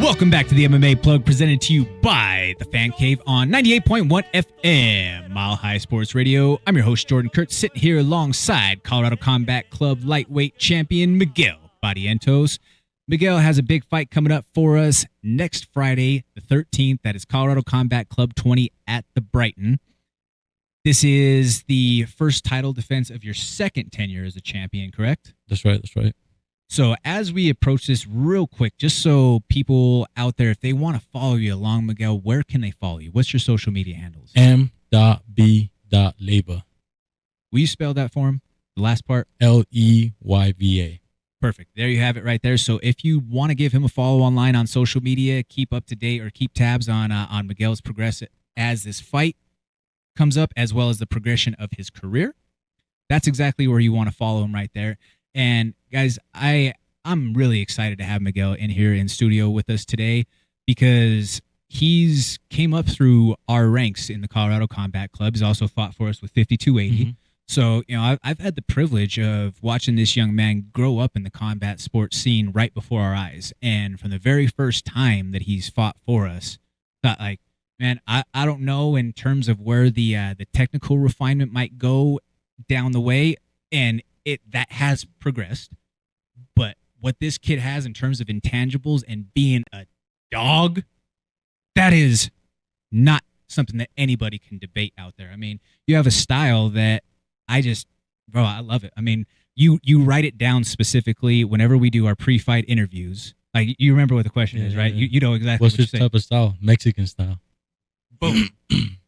Welcome back to the MMA Plug, presented to you by the Fan Cave on 98.1 FM, Mile High Sports Radio. I'm your host, Jordan Kurtz, sitting here alongside Colorado Combat Club lightweight champion Miguel Barrientos. Miguel has a big fight coming up for us next Friday, the 13th. That is Colorado Combat Club 20 at the Brighton. This is the first title defense of your second tenure as a champion, correct? That's right. So as we approach this real quick, just so people out there, if they want to follow you along, Miguel, where can they follow you? What's your social media handles? M.B.Leyva. Will you spell that for him? The last part? Leyva. Perfect. There you have it right there. So if you want to give him a follow online on social media, keep up to date or keep tabs on Miguel's progress as this fight comes up, as well as the progression of his career, that's exactly where you want to follow him right there. And guys, I'm really excited to have Miguel in here in studio with us today because he's came up through our ranks in the Colorado Combat Club. He's also fought for us with 5280. Mm-hmm. So, you know, I've had the privilege of watching this young man grow up in the combat sports scene right before our eyes. And from the very first time that he's fought for us, thought like, man, I don't know in terms of where the technical refinement might go down the way, and that has progressed. But what this kid has in terms of intangibles and being a dog, that is not something that anybody can debate out there. I mean, you have a style that I love it. I mean, you write it down specifically whenever we do our pre-fight interviews. Like, you remember what the question is, right? Yeah. You know exactly what's your type of style? Mexican style. Boom.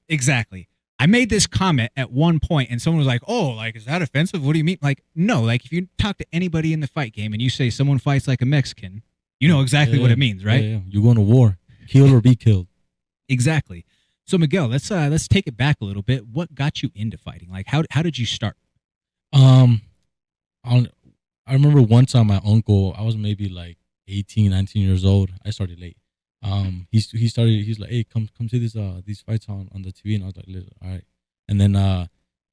Exactly. I made this comment at one point, and someone was like, "Oh, like, is that offensive? What do you mean?" Like, no. Like, if you talk to anybody in the fight game and you say someone fights like a Mexican, you know exactly what it means, right? Yeah. You're going to war, kill or be killed. Exactly. So, Miguel, let's take it back a little bit. What got you into fighting? Like, how did you start? I remember one time my uncle, I was maybe like 18, 19 years old. I started late. He's like, "Hey, come see these fights on the TV," and I was like, "All right." And then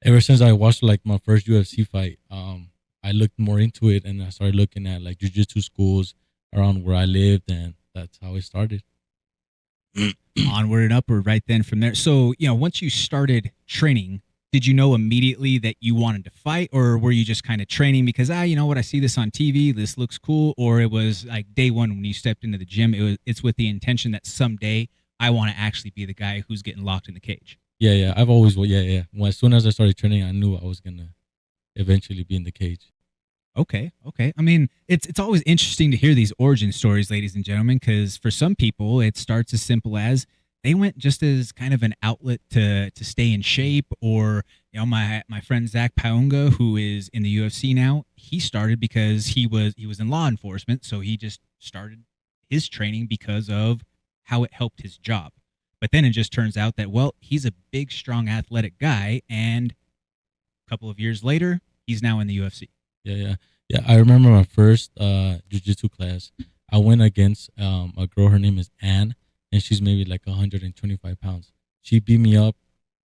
ever since I watched like my first UFC fight, I looked more into it, and I started looking at like jiu-jitsu schools around where I lived, and that's how it started. Onward and upward right then from there. So, you know, once you started training, did you know immediately that you wanted to fight, or were you just kind of training because, you know what, I see this on TV, this looks cool, or it was like day one when you stepped into the gym, it's with the intention that someday I want to actually be the guy who's getting locked in the cage? Yeah. I've always, yeah. Well, as soon as I started training, I knew I was going to eventually be in the cage. Okay. I mean, it's always interesting to hear these origin stories, ladies and gentlemen, because for some people, it starts as simple as they went just as kind of an outlet to stay in shape, or, you know, my friend Zach Paunga, who is in the UFC now, he started because he was in law enforcement, so he just started his training because of how it helped his job. But then it just turns out that, well, he's a big, strong, athletic guy, and a couple of years later, he's now in the UFC. Yeah. I remember my first jiu-jitsu class. I went against a girl. Her name is Anne, and she's maybe like 125 pounds. She beat me up,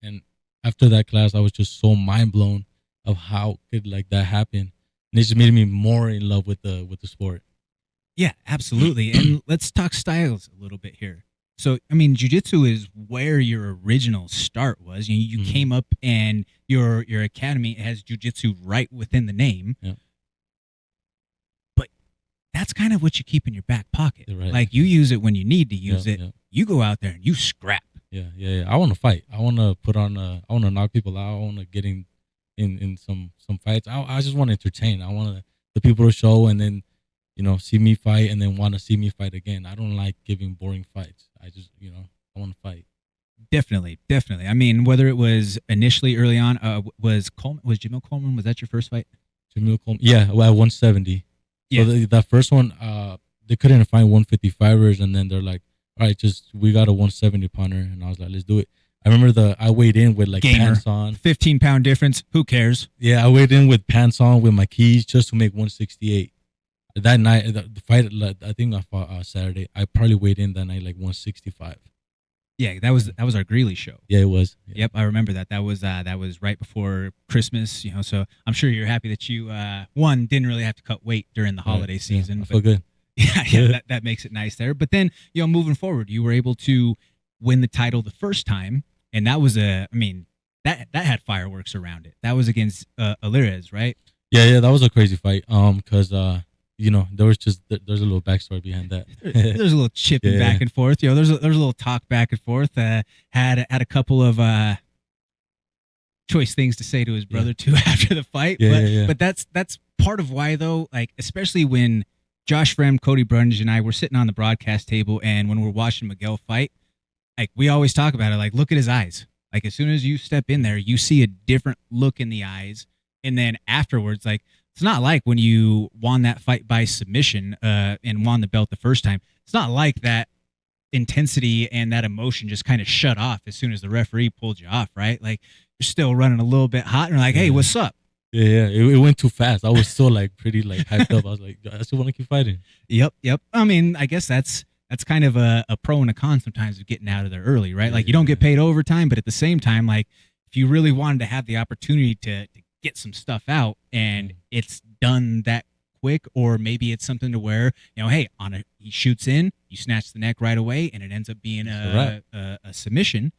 and after that class, I was just so mind blown of how could like that happen, and it just made me more in love with the sport. Yeah, absolutely. And let's talk styles a little bit here. So, I mean, jiu-jitsu is where your original start was. You came up, and your academy has jiu-jitsu right within the name. Yeah. But that's kind of what you keep in your back pocket. Right. Like, you use it when you need to use it. Yeah. You go out there and you scrap. Yeah. I want to fight. I want to put on. I want to knock people out. I want to get in some fights. I just want to entertain. I want the people to show, and then, you know, see me fight, and then want to see me fight again. I don't like giving boring fights. I just, you know, I want to fight. Definitely. I mean, whether it was initially early on, was Jamil Coleman, was that your first fight? Jamil Coleman, yeah, well, at 170. Yeah. So that first one, they couldn't find 155ers, and then they're like, "All right, we got a 170 pounder," and I was like, "Let's do it." I remember I weighed in with like pants on. 15-pound difference. Who cares? Yeah, I weighed in with pants on with my keys just to make 168. That night, the fight, I think I fought Saturday. I probably weighed in that night like 165. Yeah, that was our Greeley show. Yeah, it was. Yeah. Yep, I remember that. That was right before Christmas. You know, so I'm sure you're happy that you didn't really have to cut weight during the holiday season. I feel good. Yeah, that makes it nice there. But then, moving forward, you were able to win the title the first time, and that was that had fireworks around it. That was against Alirez, right? Yeah, that was a crazy fight. Cause there was there's a little backstory behind that. There's a little chipping back and forth. There's a little talk back and forth. Had a couple of choice things to say to his brother too after the fight. But that's part of why though, like especially when Josh Frem, Cody Brundage, and I were sitting on the broadcast table, and when we're watching Miguel fight, like we always talk about it, like look at his eyes. Like as soon as you step in there, you see a different look in the eyes, and then afterwards, like it's not like when you won that fight by submission and won the belt the first time. It's not like that intensity and that emotion just kind of shut off as soon as the referee pulled you off, right? Like you're still running a little bit hot, and you're like, hey, what's up? Yeah, it went too fast. I was still like pretty like hyped up. I was like, I still want to keep fighting. Yep. I mean, I guess that's kind of a pro and a con sometimes of getting out of there early, right? Like you don't get paid overtime, but at the same time, like if you really wanted to have the opportunity to get some stuff out and it's done that quick, or maybe it's something to where, hey, he shoots in, you snatch the neck right away, and it ends up being a submission.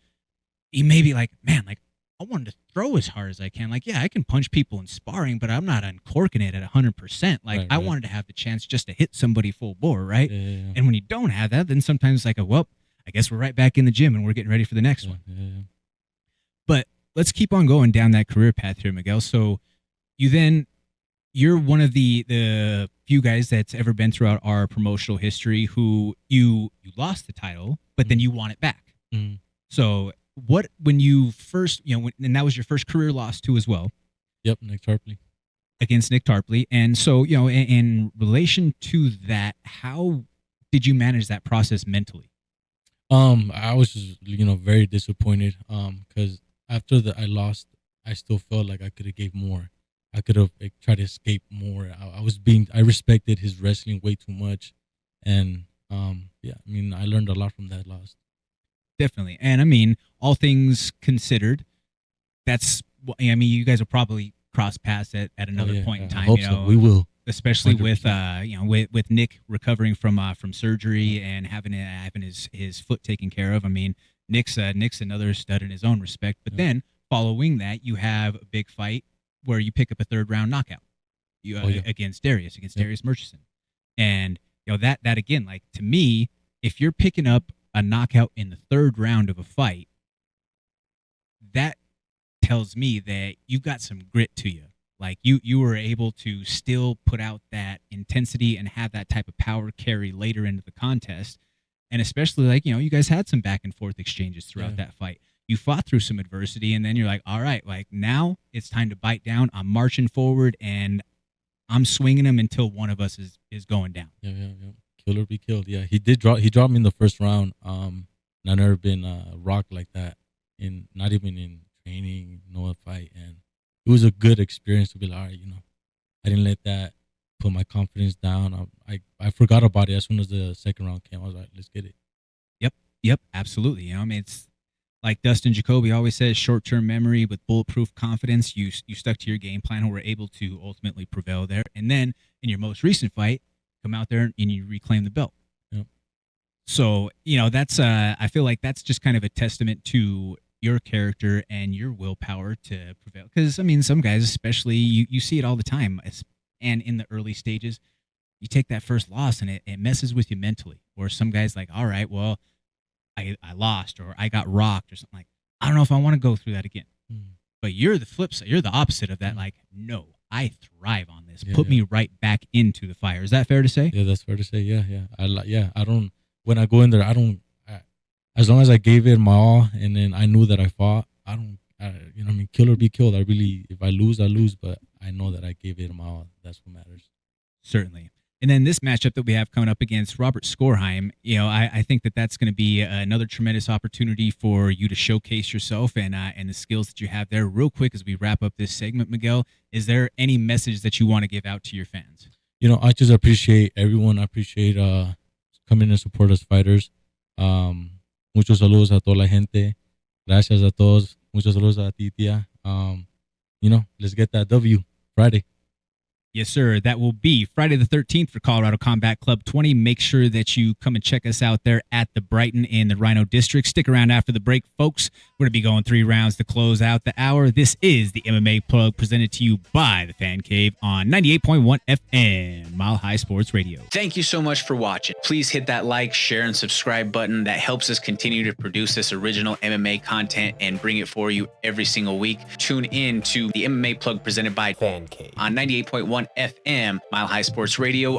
You may be like, man, like I wanted to throw as hard as I can. Like, yeah, I can punch people in sparring, but I'm not uncorking it at 100%. Like, I wanted to have the chance just to hit somebody full bore, right? Yeah. And when you don't have that, then sometimes it's like, well, I guess we're right back in the gym and we're getting ready for the next one. Yeah. But let's keep on going down that career path here, Miguel. So you're one of the few guys that's ever been throughout our promotional history who you lost the title, but then you won it back. So when you first, and that was your first career loss too as well. Yep, Nick Tarpley. Against Nick Tarpley. And so, in relation to that, how did you manage that process mentally? I was just, very disappointed. Because after I lost, I still felt like I could have gave more. I could have tried to escape more. I respected his wrestling way too much. And, I learned a lot from that loss. Definitely. And I mean, all things considered, you guys will probably cross paths at another point in time. I hope so. We will. Especially 100%. with Nick recovering from surgery and having his foot taken care of. I mean, Nick's another stud in his own respect. But then following that, you have a big fight where you pick up a third round knockout against Darius Murchison. And that again, like to me, if you're picking up a knockout in the third round of a fight, that tells me that you've got some grit to you. Like you were able to still put out that intensity and have that type of power carry later into the contest. And especially like, you guys had some back and forth exchanges throughout that fight. You fought through some adversity, and then you're like, all right, like now it's time to bite down. I'm marching forward and I'm swinging him until one of us is going down. Yeah. Kill or be killed. Yeah, he dropped me in the first round. And I've never been rocked like that, not even in training, no fight. And it was a good experience to be like, all right, I didn't let that put my confidence down. I forgot about it as soon as the second round came. I was like, let's get it. Yep, absolutely. I mean, it's like Dustin Jacoby always says, short-term memory with bulletproof confidence. You stuck to your game plan and were able to ultimately prevail there. And then in your most recent fight, come out there and you reclaim the belt. Yep. So, that's I feel like that's just kind of a testament to your character and your willpower to prevail. Because, I mean, some guys, especially, you see it all the time. And in the early stages, you take that first loss and it messes with you mentally. Or some guys like, all right, well, I lost or I got rocked or something like, I don't know if I want to go through that again. But you're the flip side. You're the opposite of that. Like, no, I thrive on this. Put me right back into the fire. Is that fair to say? Yeah, that's fair to say. Yeah. I don't, when I go in there, as long as I gave it my all and then I knew that I fought, kill or be killed. If I lose, I lose, but I know that I gave it my all. That's what matters. Certainly. And then this matchup that we have coming up against Robert Skorheim, I think that's going to be another tremendous opportunity for you to showcase yourself and the skills that you have there. Real quick, as we wrap up this segment, Miguel, is there any message that you want to give out to your fans? I just appreciate everyone. I appreciate coming and support us fighters. Muchos saludos a toda la gente. Gracias a todos. Muchos saludos a ti, tía. Let's get that W Friday. Yes, sir. That will be Friday the 13th for Colorado Combat Club 20. Make sure that you come and check us out there at the Brighton in the Rhino District. Stick around after the break, folks. We're going to be going 3 rounds to close out the hour. This is the MMA Plug presented to you by the Fan Cave on 98.1 FM, Mile High Sports Radio. Thank you so much for watching. Please hit that like, share, and subscribe button. That helps us continue to produce this original MMA content and bring it for you every single week. Tune in to the MMA Plug presented by Fan Cave on 98.1 FM, Mile High Sports Radio.